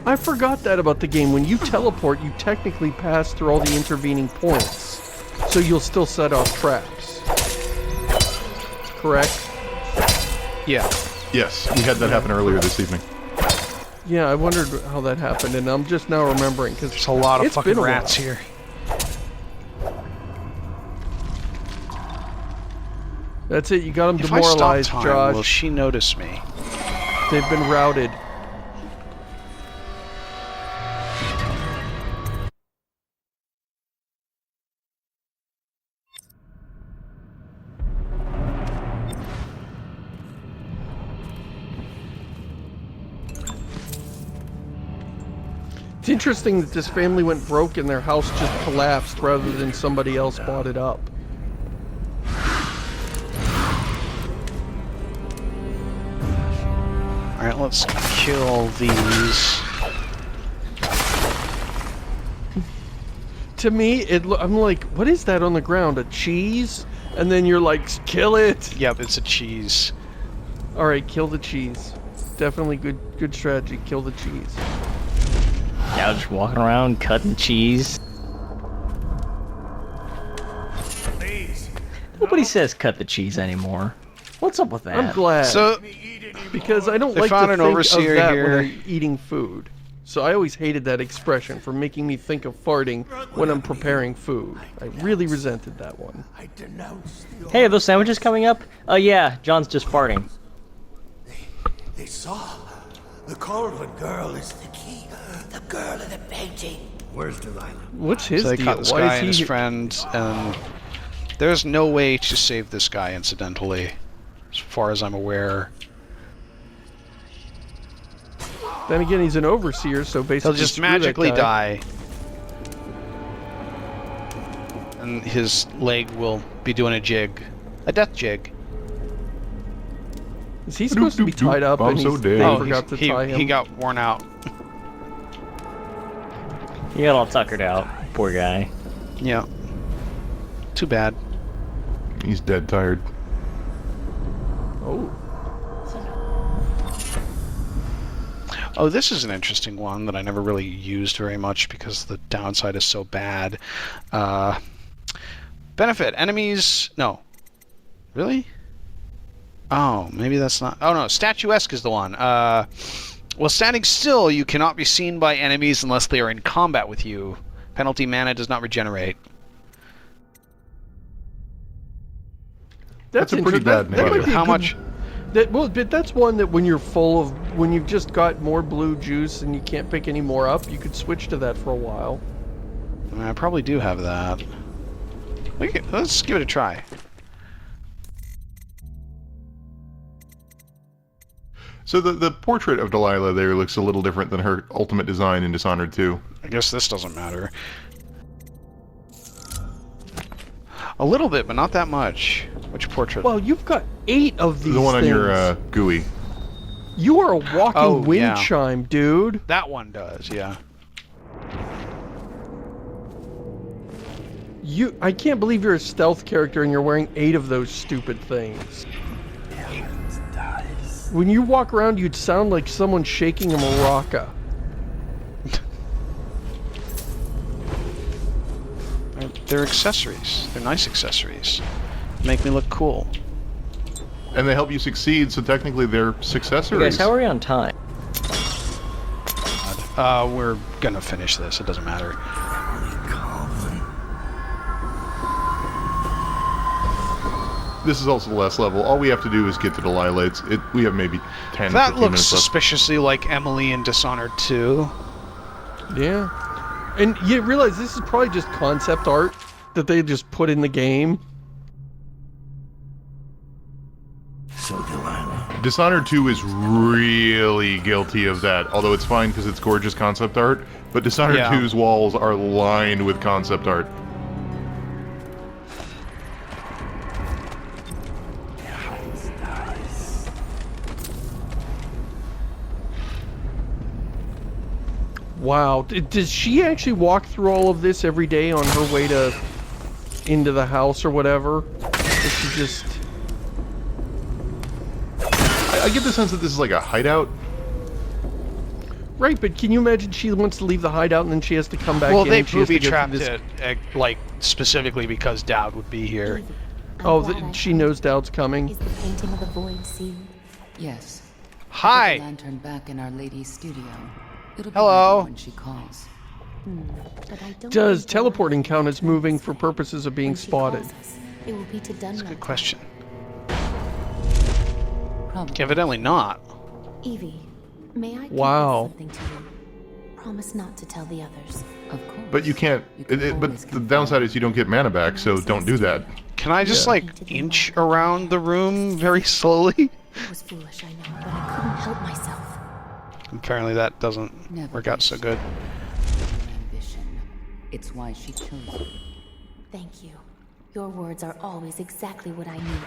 I forgot that about the game. When you teleport, you technically pass through all the intervening points. So you'll still set off traps. Correct? Yeah. Yes, we had that happen earlier this evening. Yeah, I wondered how that happened, and I'm just now remembering, because There's a lot of fucking rats here. That's it, you got them If I demoralized, stop time, Josh. will she notice me? They've been routed. It's interesting that this family went broke and their house just collapsed rather than somebody else bought it up. Alright, let's kill these. To me, I'm like, what is that on the ground? A cheese? And then you're like, kill it! Yep, it's a cheese. Alright, kill the cheese. Definitely good strategy, kill the cheese. Now just walking around cutting cheese. Please. Nobody says cut the cheese anymore. What's up with that? I'm glad. So, because I don't they like to found an think overseer of that here. when I'm eating food. So I always hated that expression for making me think of farting when I'm preparing food. I really resented that one. I denounce the Hey, are those sandwiches coming up? Oh yeah, John's just farting. They saw. The Corwin girl is the key. The girl in the painting. Where's Delilah? What's his so they deal? caught this Why guy is and his he friend, and there's no way to save this guy, incidentally, as far as I'm aware. Then again, he's an overseer, so basically He'll just screw that magically guy. die. And his leg will be doing a jig. A death jig. Is he supposed to be tied up I'm and so he's, dead. they Oh, forgot to tie him? He got worn out. He got all tuckered out. Poor guy. Yeah. Too bad. He's dead tired. Oh. Oh, this is an interesting one that I never really used very much because the downside is so bad. Benefit. Enemies... No. Really? Oh, maybe that's not... Oh, no. Statuesque is the one. While standing still, you cannot be seen by enemies unless they are in combat with you. Penalty mana does not regenerate. That's a pretty bad that might name. be a How good- much... Well, but that's one that when you're full of... When you've just got more blue juice and you can't pick any more up, you could switch to that for a while. I mean, I probably do have that. Okay, let's give it a try. So the portrait of Delilah there looks a little different than her ultimate design in Dishonored 2. I guess this doesn't matter. A little bit, but not that much. Which portrait? Well, you've got 8 of these The one on things. your GUI. You are a walking Oh, wind yeah. chime, dude. That one does, yeah. I can't believe you're a stealth character and you're wearing 8 of those stupid things. When you walk around, you'd sound like someone shaking a maraca. They're accessories. They're nice accessories. Make me look cool. And they help you succeed, so technically they're successors. Hey guys, how are we on time? We're gonna finish this. It doesn't matter. This is also the last level. All we have to do is get to Delilah. We have maybe 10, That 15 looks minutes left. suspiciously like Emily in Dishonored 2. Yeah. And you realize this is probably just concept art that they just put in the game. So Delilah. Dishonored 2 is really guilty of that, although it's fine because it's gorgeous concept art, but Dishonored Yeah. 2's walls are lined with concept art. Wow. Does she actually walk through all of this every day on her way into the house or whatever? Or she just... I get the sense that this is like a hideout. Right, but can you imagine she wants to leave the hideout and then she has to come back Well, in? they and she has to booby go through trapped this... it, like, specifically because Dowd would be here. Evie, I'm Oh, glad I she found knows it. Dowd's coming. Is the painting of the void sealed? Yes. Hi! Put the lantern back in Our Lady's studio. It'll be Hello. ready when she calls. But I don't Does think the teleporting light count as will moving stay. for purposes of being When she spotted? calls us, it will be to done. Good question. Probably. Evidently not. Evie, may I Wow. confess something to you? Promise not to tell the others. Of course. But you can't. can But always the confirm. downside is you don't get mana back, so don't do that. Can I just, Yeah. like, inch around the room very slowly? It was foolish, I know, but I couldn't help myself. Apparently that doesn't Never work out so good. Ambition. It's why she chose you. Thank you. Your words are always exactly what I need.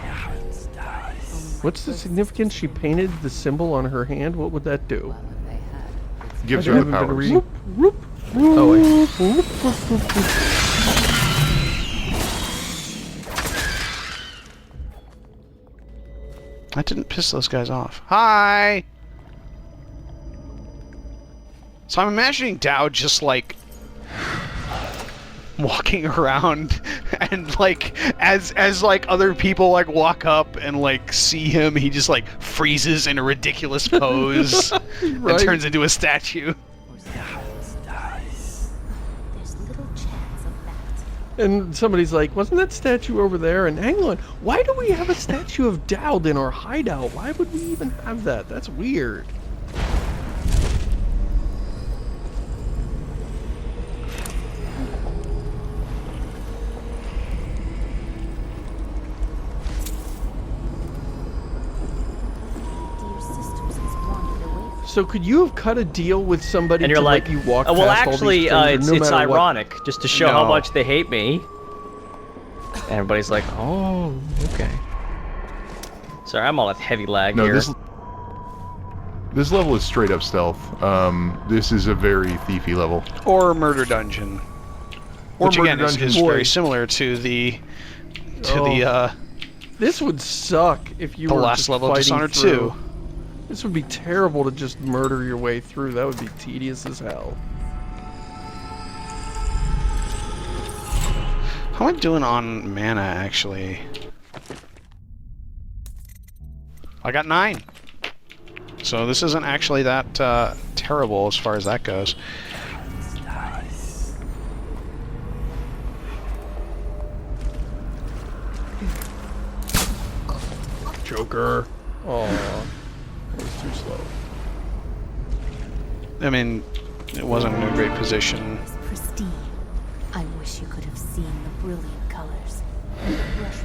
What's the significance? She painted the symbol on her hand? What would that do? Well, if they had, it's Gives I her the haven't been powers. reading. Oh, wait. That didn't piss those guys off. Hi! So I'm imagining Dowd just, like, walking around and, like, as like other people, like, walk up and, like, see him, he just, like, freezes in a ridiculous pose and Right. turns into a statue. There's little chance of that. And somebody's like, wasn't that statue over there? And hang on, why do we have a statue of Dowd in our hideout? Why would we even have that? That's weird. Dear sisters has wandered away. So could you have cut a deal with somebody And you're to like, let you walk well, past actually, all these things, it's no matter what? ironic, just to show how No. much they hate me. And everybody's like, oh, okay. Sorry, I'm all with heavy lag No, here. this level is straight up stealth. This is a very thiefy level. Or Murder Dungeon. Or Which, Murder again, is Dungeon. very similar to the... This would suck if you The were last just level of fighting Dishonored through. 2. This would be terrible to just murder your way through. That would be tedious as hell. How am I doing on mana, actually? I got 9. So this isn't actually that terrible as far as that goes. Joker. Oh, that was too slow. I mean, it wasn't in a great position. It's pristine. I wish you could have seen the brilliant colors. Rush.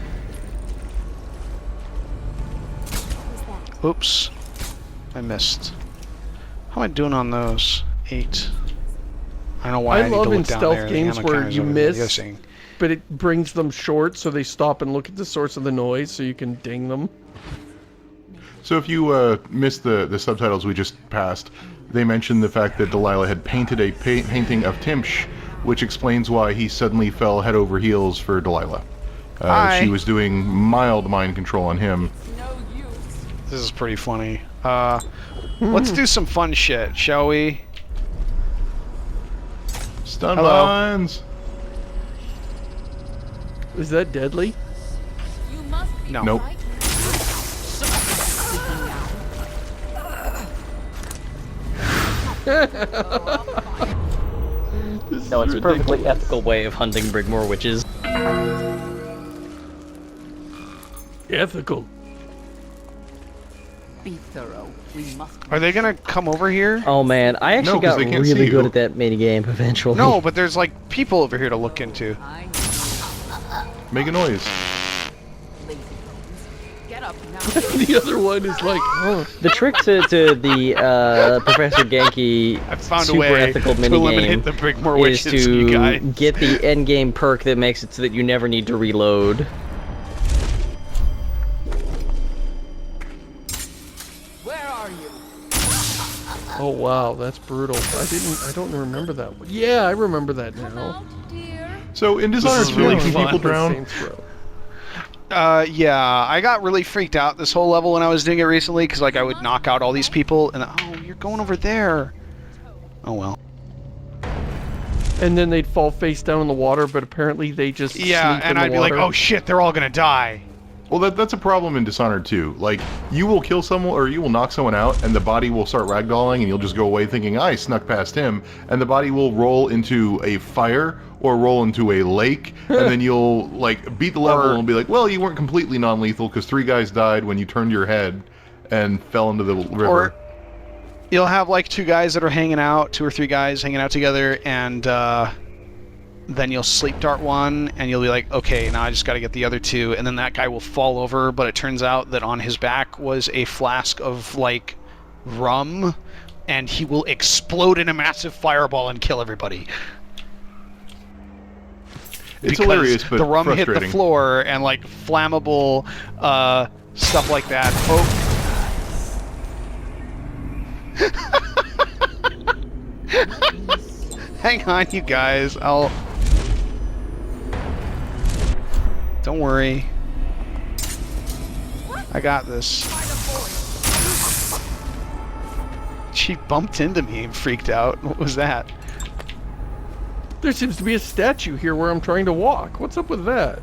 What was that? Oops. I missed. How am I doing on those? 8. I don't know why I, I need love to look in down stealth there. The games ammo where counter's you over there miss. guessing. But it brings them short, so they stop and look at the source of the noise, so you can ding them. So if you missed the subtitles we just passed, they mentioned the fact that Delilah had painted a painting of Timsh, which explains why he suddenly fell head over heels for Delilah. Hi. She was doing mild mind control on him. This is pretty funny. Let's do some fun shit, shall we? Stun Hello. mines! Is that deadly? No. Nope. No, it's a perfectly ethical way of hunting Brigmore witches. Ethical. Be thorough. We must. Are they gonna come over here? Oh man, I actually 'cause got they can't see really good you. at that minigame eventually. No, but there's like people over here to look into. Make a noise. Get up now. The other one is like, huh. The trick to the Professor Genki I found a super way ethical to eliminate minigame the Brigmore is witches, you to guys. get the endgame perk that makes it so that you never need to reload. Where are you? Oh wow, that's brutal. I don't remember that one. Yeah, I remember that now. So in Dishonored is 2, really two fun. people drown. Saints Row. Yeah, I got really freaked out this whole level when I was doing it recently, because like I would knock out all these people, and oh, you're going over there. Oh well. And then they'd fall face down in the water, but apparently they just Yeah, sleep and in the I'd be like, water. oh shit, they're all gonna die. Well, that's a problem in Dishonored too. Like, you will kill someone, or you will knock someone out, and the body will start ragdolling, and you'll just go away thinking, I snuck past him, and the body will roll into a fire, or roll into a lake, and then you'll, like, beat the level and be like, well, you weren't completely non-lethal, because 3 guys died when you turned your head and fell into the river. Or you'll have, like, 2 guys that are hanging out, 2 or 3 guys hanging out together, and, then you'll sleep dart one, and you'll be like, okay, now I just gotta get the other 2, and then that guy will fall over, but it turns out that on his back was a flask of, like, rum, and he will explode in a massive fireball and kill everybody. It's hilarious, but the rum hit frustrating. the floor, and, like, flammable, stuff like that. Oh. Hang on, you guys. Don't worry. I got this. She bumped into me and freaked out. What was that? There seems to be a statue here where I'm trying to walk. What's up with that?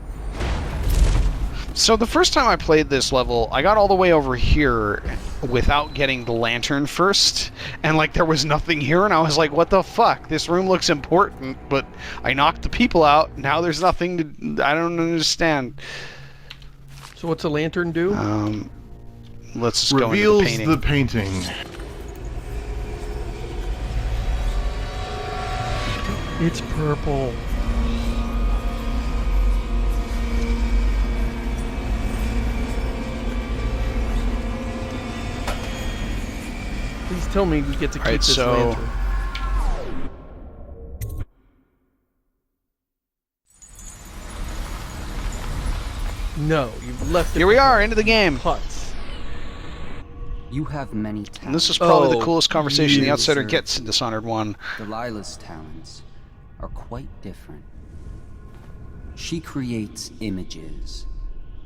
So the first time I played this level, I got all the way over here without getting the lantern first, and like there was nothing here, and I was like, what the fuck? This room looks important, but I knocked the people out, now there's nothing to... I don't understand. So what's a lantern do? Let's just go into Reveals the painting. the painting. It's purple. Please tell me we get to keep Alright, this so- lantern. No, you've left it Here we are, into the game. Huts. You have many talents. And this is probably Oh, the coolest conversation the you, Outsider sir. gets in Dishonored 1. Delilah's talents are quite different. She creates images,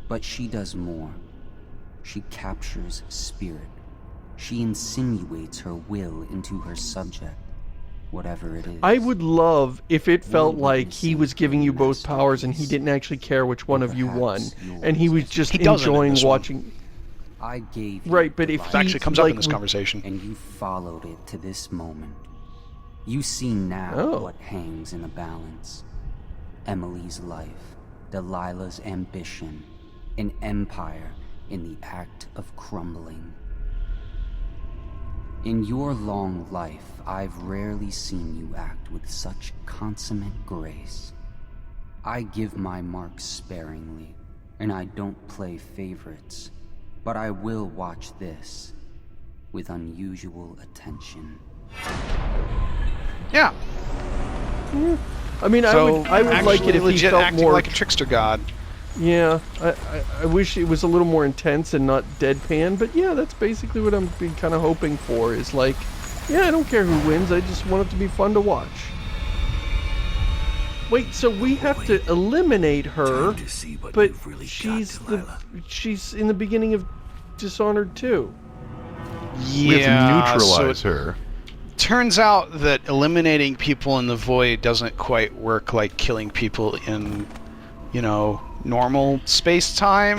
but she does more. She captures spirit. She insinuates her will into her subject, whatever it is. I would love if it felt One like would he was seem giving you to both powers and he masterpiece. didn't actually care which one of you won. Perhaps And he was yours. just He doesn't in enjoying this one. watching... I gave you Right, but if Delilah, It actually comes up in like, this conversation. and you followed it to this moment. You see now Oh. what hangs in the balance. Emily's life, Delilah's ambition, an empire in the act of crumbling. In your long life, I've rarely seen you act with such consummate grace. I give my marks sparingly, and I don't play favorites, but I will watch this with unusual attention. Yeah. I mean, So I would like it if he legit felt acting more... like a trickster god. Yeah, I wish it was a little more intense and not deadpan, but yeah, that's basically what I'm kind of hoping for, is like, yeah, I don't care who wins, I just want it to be fun to watch. Wait, so we have to eliminate her, Time to see what but you've really got, she's in the beginning of Dishonored 2. Yeah. We have to so neutralize her. turns out that eliminating people in the void doesn't quite work like killing people in, you know, normal space-time.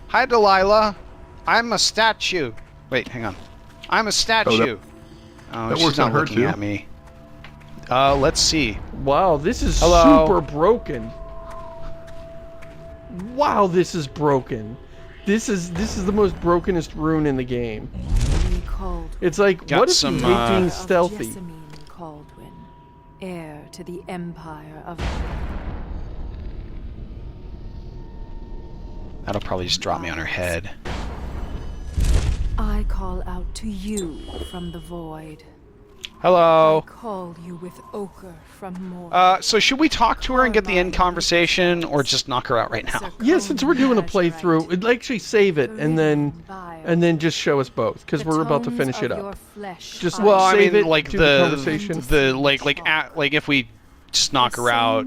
Hi, Delilah. I'm a statue. Wait, hang on. I'm a statue. Oh, that she's works not on her, looking too. at me. Let's see. Wow, this is Hello. super broken. Wow, this is broken. This is the most brokenest rune in the game. It's like, Got what if some, you hate being Of stealthy? Jessamine Caldwin, heir to the Empire of... That'll probably just drop me on her head. I call out to you from the void. Hello. I call you with ochre from Mordor. So should we talk to her and get the end conversation, or just knock her out right now? Yeah, since we're doing a playthrough, it'd actually save it and then just show us both, because we're about to finish it up. Just Well, I save mean, it, like do the conversation. like if we just knock her out,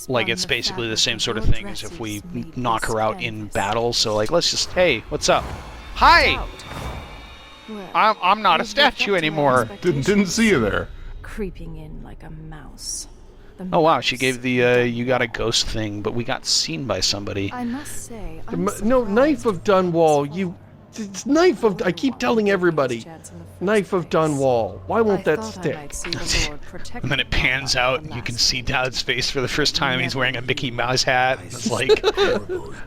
like it's basically the same sort of thing as if we knock her out in battle. So like, let's just, hey, what's up? Hi. Well, I'm not a you've lived up statue to my anymore. Didn't see you there. Creeping in like a mouse. The Oh wow, she mouse gave the you got a ghost thing, but we got seen by somebody. I must say, No, Knife of Dunwall, you... It's Knife of... I keep telling everybody. Knife of Dunwall. Why won't that stick? And then it pans out and you can see Dowd's face for the first time. He's wearing a Mickey Mouse hat. It's like,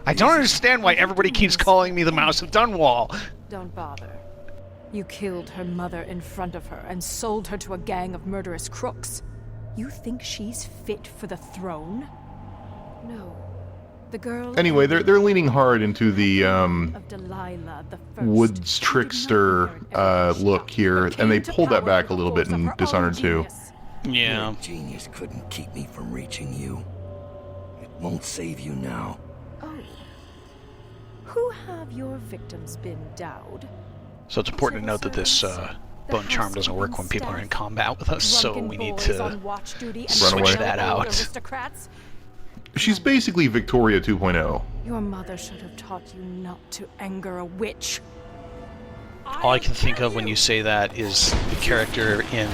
I don't understand why everybody keeps calling me the Mouse of Dunwall. Don't bother. You killed her mother in front of her and sold her to a gang of murderous crooks. You think she's fit for the throne? No. The girl... Anyway, they're leaning hard into the of Delilah the First. woods trickster look here, and they pulled that back a little bit in Dishonored 2. Yeah. Your genius couldn't keep me from reaching you. It won't save you now. Oh. Who have your victims been, Dowd? So it's important to note that this bone charm doesn't work when people are in combat with us, so we need to switch that out. She's basically Victoria 2.0. Your mother should have taught you not to anger a witch. All I can think of when you say that is the character in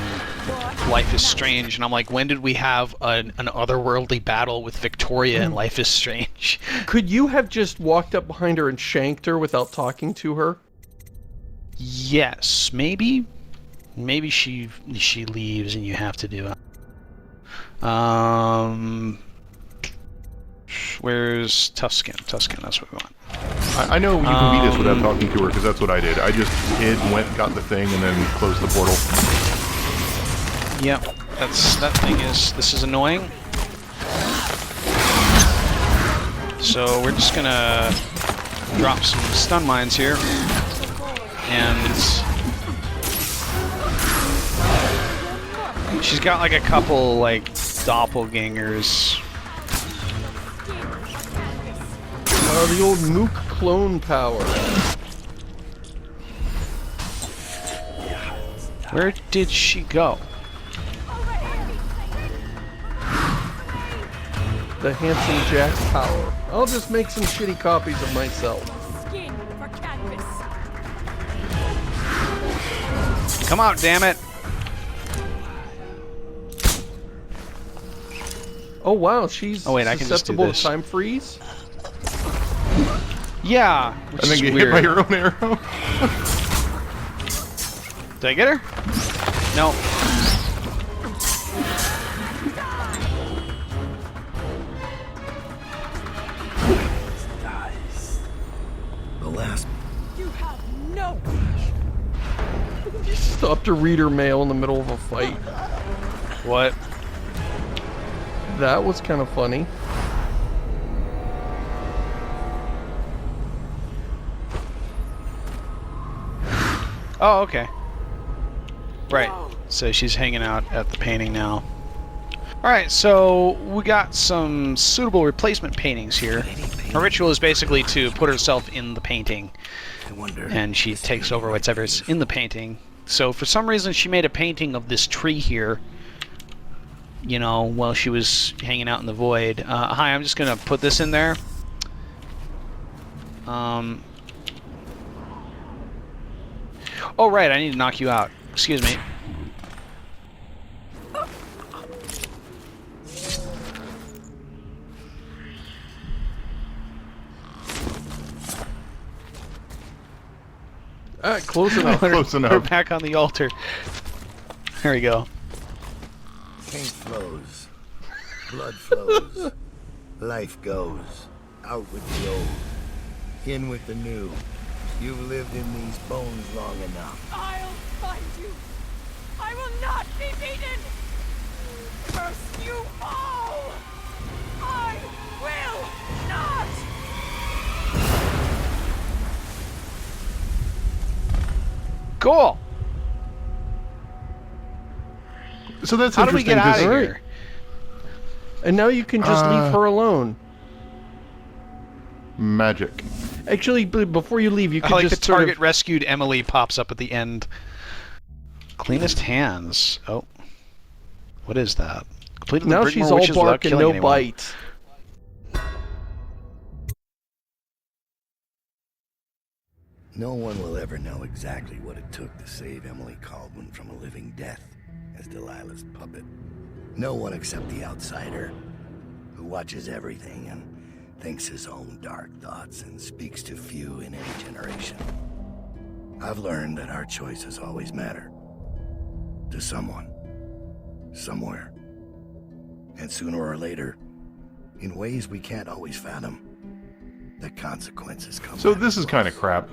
Life is Strange, and I'm like, when did we have an otherworldly battle with Victoria in Life is Strange? Could you have just walked up behind her and shanked her without talking to her? Yes, maybe. Maybe she leaves and you have to do it. Where's Tough Skin? Tough Skin, that's what we want. I know you can beat us without talking to her, because that's what I did. I just hid, went, got the thing, and then closed the portal. Yep, this is annoying. So we're just gonna drop some stun mines here. And she's got like a couple like doppelgangers. Oh, the old Mook clone power. Where did she go? The Handsome Jack power. I'll just make some shitty copies of myself. Come out, damn it! Oh wow, she's susceptible to to time freeze? Yeah, and then get hit by your own arrow. Did I get her? No. The last... You have no... Stopped to read her mail in the middle of a fight. What? That was kind of funny. Oh, okay. Right. So she's hanging out at the painting now. Alright, so we got some suitable replacement paintings here. Her ritual is basically to put herself in the painting. And she takes over whatever's in the painting. So for some reason she made a painting of this tree here. You know, while she was hanging out in the void. Hi, I'm just gonna put this in there. Oh right, I need to knock you out. Excuse me. Close enough. Close enough. We're back on the altar. There we go. Paint flows. Blood flows. Life goes. Out with the old. In with the new. You've lived in these bones long enough. I'll find you. I will not be beaten. First you fall. I will not. Cool. So that's How do we interesting. get out of 'cause- here? And now you can just leave her alone. Magic. Actually, before you leave, you I can like just the sort target of... rescued Emily pops up at the end. Cleanest hands. Oh. What is that? Completed Now the she's Brigmore all witches without bark and killing no anyone. bite. No one will ever know exactly what it took to save Emily Caldwin from a living death as Delilah's puppet. No one except the outsider, who watches everything and thinks his own dark thoughts and speaks to few in any generation. I've learned that our choices always matter. To someone. Somewhere. And sooner or later, in ways we can't always fathom, the consequences come. So this is kind of crap.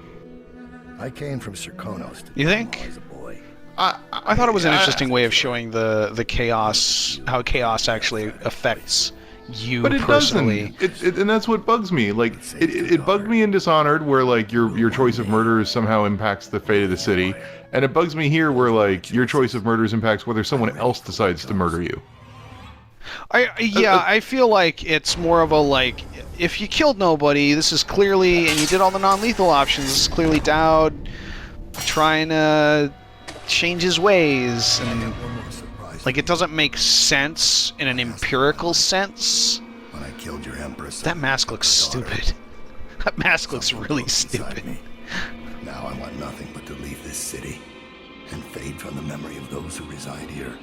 I came from Serkonos. You think? As a boy. I thought it was an interesting way of showing the chaos, how chaos actually affects you But it personally. doesn't. And that's what bugs me. Like, it bugged me in Dishonored, where, like, your choice of murders somehow impacts the fate of the city. And it bugs me here, where, like, your choice of murders impacts whether someone else decides to murder you. I feel like it's more of a, like, if you killed nobody, this is clearly, and you did all the non-lethal options, this is clearly Dowd trying to change his ways, and, like, it doesn't make sense in an empirical sense. When I killed your Empress, That mask looks stupid. That mask looks really stupid. Now I want nothing but to leave this city and fade from the memory of those who reside here.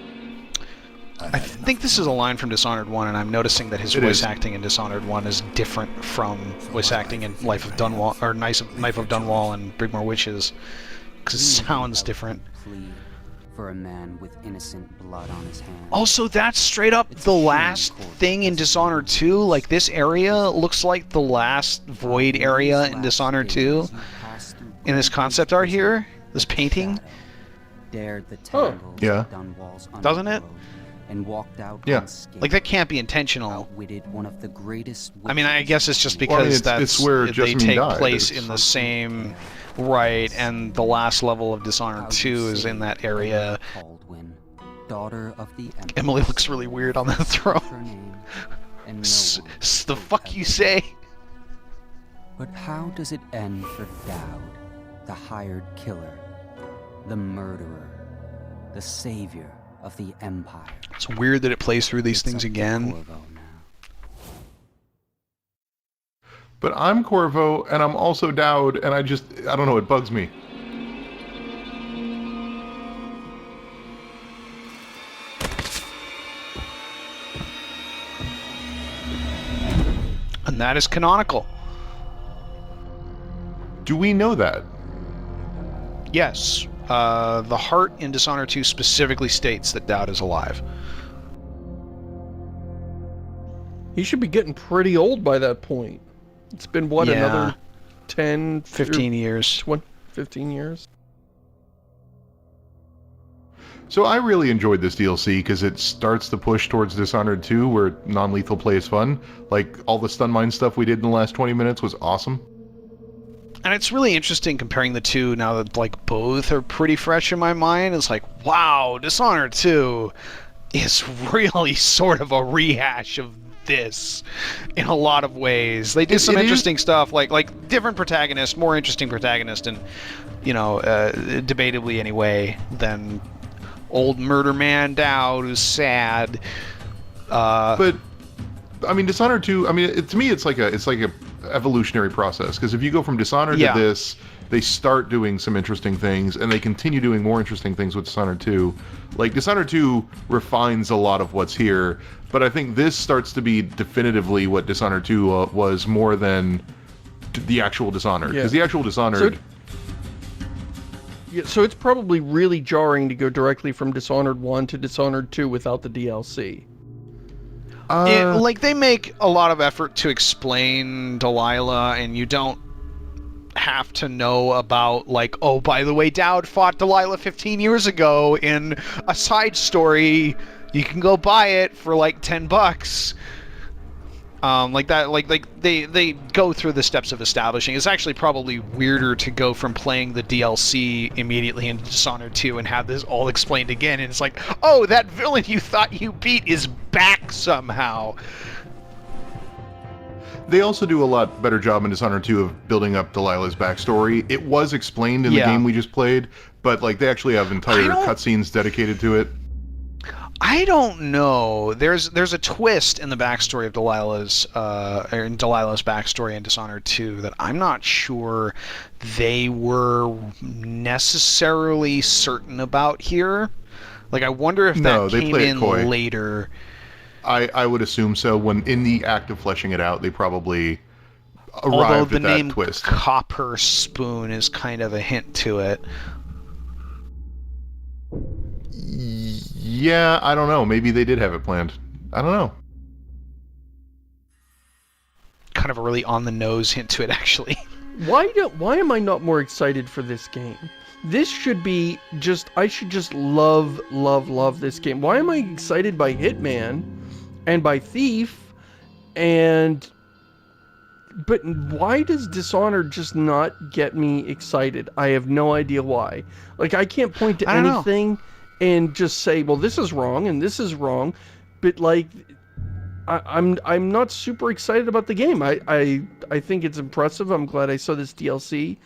I think this is a line from Dishonored 1, and I'm noticing that his voice acting in Dishonored 1 is different from voice acting in Life of Dunwall, or Knife of Dunwall and Brigmore Witches, because it sounds different. For a man with innocent blood on his hands. Also, that's straight up the last thing in Dishonored 2. Like, this area looks like the last void area in Dishonored 2. In this concept art here, this painting. Dared the tangles yeah. of Dunwall's Doesn't it? undergrowth and walked out Yeah. unscathed. Like, that can't be intentional. Outwitted one of the greatest. I mean, I guess it's just Well, I mean, because it's where they Jessamine take died. place It's- in the same... Right, and the last level of Dishonored 2 is in that area. Caldwin, daughter of the Empress. Emily looks really weird on the Her throne. name, and no one The fuck you say? But how does it end for Dowd, the hired killer, the murderer, the savior of the Empire? It's weird that it plays through these things again. Corvo now. But I'm Corvo, and I'm also Dowd, and I don't know, it bugs me. And that is canonical. Do we know that? Yes. The heart in Dishonored 2 specifically states that Dowd is alive. He should be getting pretty old by that point. It's been, what, Yeah. another 10, 15 years. 20, 15 years? So I really enjoyed this DLC because it starts the push towards Dishonored 2, where non-lethal play is fun. Like, all the stun mine stuff we did in the last 20 minutes was awesome. And it's really interesting comparing the two now that, like, both are pretty fresh in my mind. It's like, wow, Dishonored 2 is really sort of a rehash of this in a lot of ways. They did some interesting stuff, like different protagonist, more interesting protagonist, and, you know, debatably anyway, than old murder man Dowd, who's sad. But I mean, Dishonored 2. I mean, to me, it's like a evolutionary process, because if you go from Dishonored to this, they start doing some interesting things, and they continue doing more interesting things with Dishonored 2. Like, Dishonored 2 refines a lot of what's here, but I think this starts to be definitively what Dishonored 2 was, more than the actual Dishonored. Because the actual Dishonored... So it's probably really jarring to go directly from Dishonored 1 to Dishonored 2 without the DLC. Like, they make a lot of effort to explain Delilah, and you don't have to know about, like, oh, by the way, Dowd fought Delilah 15 years ago in a side story. You can go buy it for, like, $10. Like that, like they go through the steps of establishing. It's actually probably weirder to go from playing the DLC immediately into Dishonored 2 and have this all explained again, and it's like, oh, that villain you thought you beat is back somehow. They also do a lot better job in Dishonored 2 of building up Delilah's backstory. It was explained in the game we just played, but, like, they actually have entire cutscenes dedicated to it. I don't know. There's a twist in the backstory of Delilah's backstory in Dishonored 2 that I'm not sure they were necessarily certain about here. Like, I wonder if that came in later. I would assume so. When in the act of fleshing it out, they probably Although arrived the at that name twist. Copper Spoon is kind of a hint to it. Yeah, I don't know. Maybe they did have it planned. I don't know. Kind of a really on-the-nose hint to it, actually. Why am I not more excited for this game? This should be just... I should just love this game. Why am I excited by Hitman and by Thief and... But why does Dishonored just not get me excited? I have no idea why. Like, I can't point to anything and just say, well, this is wrong and this is wrong. But, like, I'm not super excited about the game. I think it's impressive. I'm glad I saw this DLC.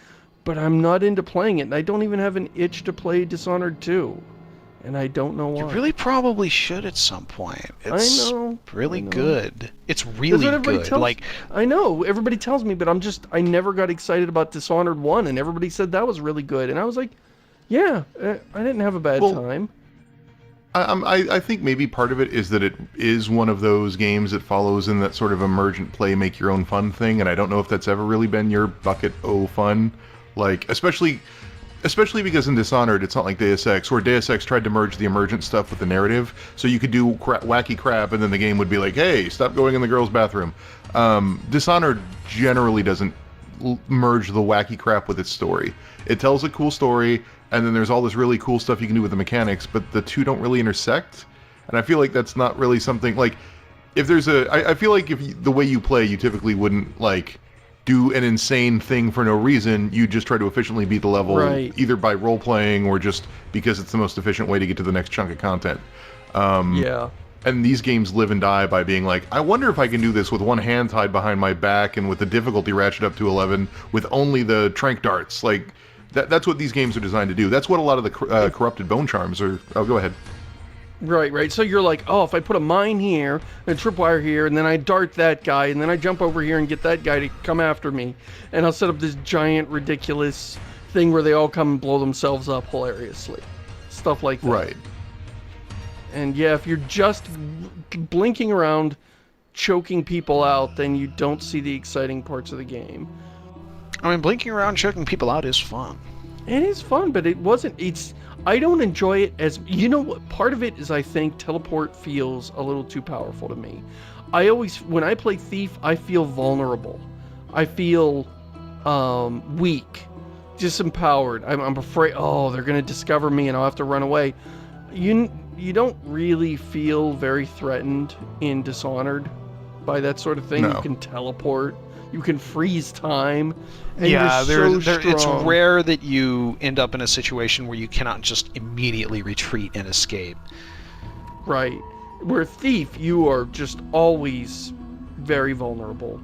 But I'm not into playing it. And I don't even have an itch to play Dishonored 2. And I don't know why. You really probably should at some point. It's really good. It's really good. I know, everybody tells me, but I never got excited about Dishonored 1, and everybody said that was really good. And I was like, yeah, I didn't have a bad time. I think maybe part of it is that it is one of those games that follows in that sort of emergent play, make your own fun thing, and I don't know if that's ever really been your bucket o fun. Like, especially because in Dishonored, it's not like Deus Ex, where Deus Ex tried to merge the emergent stuff with the narrative, so you could do wacky crap, and then the game would be like, hey, stop going in the girls' bathroom. Dishonored generally doesn't merge the wacky crap with its story. It tells a cool story, and then there's all this really cool stuff you can do with the mechanics, but the two don't really intersect, and I feel like that's not really something, like, if there's I feel like the way you play, you typically wouldn't, like, do an insane thing for no reason. You just try to efficiently beat the level, either by role-playing or just because it's the most efficient way to get to the next chunk of content. Yeah. And these games live and die by being like, I wonder if I can do this with one hand tied behind my back and with the difficulty ratchet up to 11 with only the trank darts. Like, that's what these games are designed to do. That's what a lot of the corrupted bone charms are. Oh, go ahead. Right. So you're like, oh, if I put a mine here, and a tripwire here, and then I dart that guy, and then I jump over here and get that guy to come after me, and I'll set up this giant, ridiculous thing where they all come and blow themselves up hilariously. Stuff like that. Right. And yeah, if you're just blinking around, choking people out, then you don't see the exciting parts of the game. I mean, blinking around, choking people out is fun. It is fun, but I don't enjoy it as... You know what? Part of it is I think teleport feels a little too powerful to me. When I play Thief, I feel vulnerable. I feel weak, disempowered. I'm afraid, they're going to discover me and I'll have to run away. You don't really feel very threatened in Dishonored by that sort of thing. No. You can teleport. You can freeze time. And it's rare that you end up in a situation where you cannot just immediately retreat and escape. Right. Where Thief, you are just always very vulnerable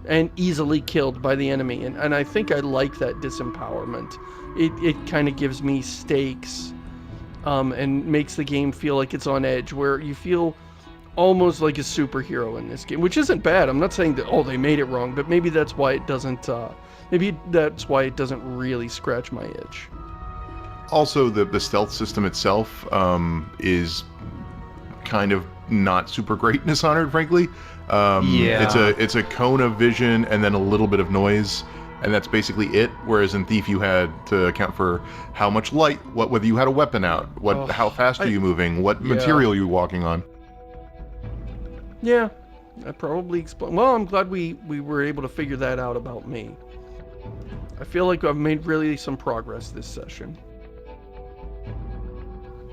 and easily killed by the enemy. And I think I like that disempowerment. It kind of gives me stakes and makes the game feel like it's on edge, where you feel almost like a superhero in this game, which isn't bad. I'm not saying that, they made it wrong, but maybe that's why it doesn't, really scratch my itch. Also, the stealth system itself is kind of not super great in Dishonored, frankly. It's a cone of vision and then a little bit of noise, and that's basically it. Whereas in Thief, you had to account for how much light, whether you had a weapon out, how fast are you moving, what material are you walking on. Yeah, that probably explains. Well, I'm glad we were able to figure that out about me. I feel like I've made really some progress this session.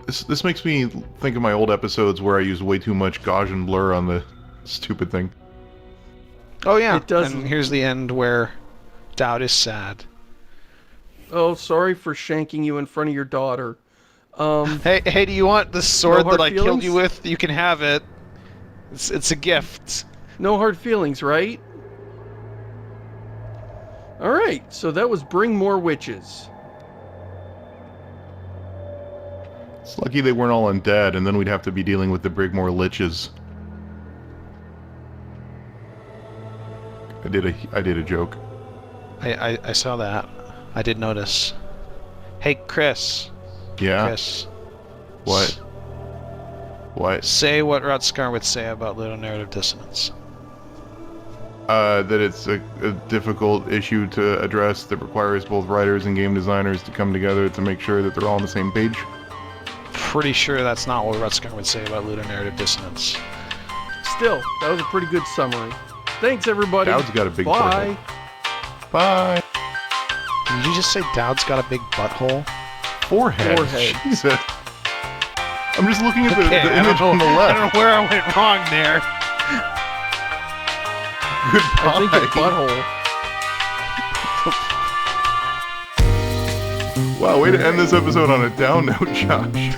This makes me think of my old episodes where I used way too much Gaussian blur on the stupid thing. Oh yeah, it does. And here's the end where Dowd is sad. Oh, sorry for shanking you in front of your daughter. Hey, do you want the sword that I killed you with? You can have it. It's a gift. No hard feelings, right? Alright, so that was Bring More Witches. It's lucky they weren't all undead, and then we'd have to be dealing with the Brigmore liches. I did a joke. I saw that. I did notice. Hey, Chris. Yeah? Chris. What? What? Say what Rutskar would say about ludonarrative dissonance. That it's a difficult issue to address that requires both writers and game designers to come together to make sure that they're all on the same page. Pretty sure that's not what Rutskar would say about ludonarrative dissonance. Still, that was a pretty good summary. Thanks, everybody. Dowd's got a big Bye. butthole. Bye. Did you just say Dowd's got a big butthole? Forehead. Forehead. Jesus. I'm just looking at the I image don't on the know- I don't left. know where I went wrong there. Goodbye. I think it's butthole. Wow, way to end this episode on a down note, Josh.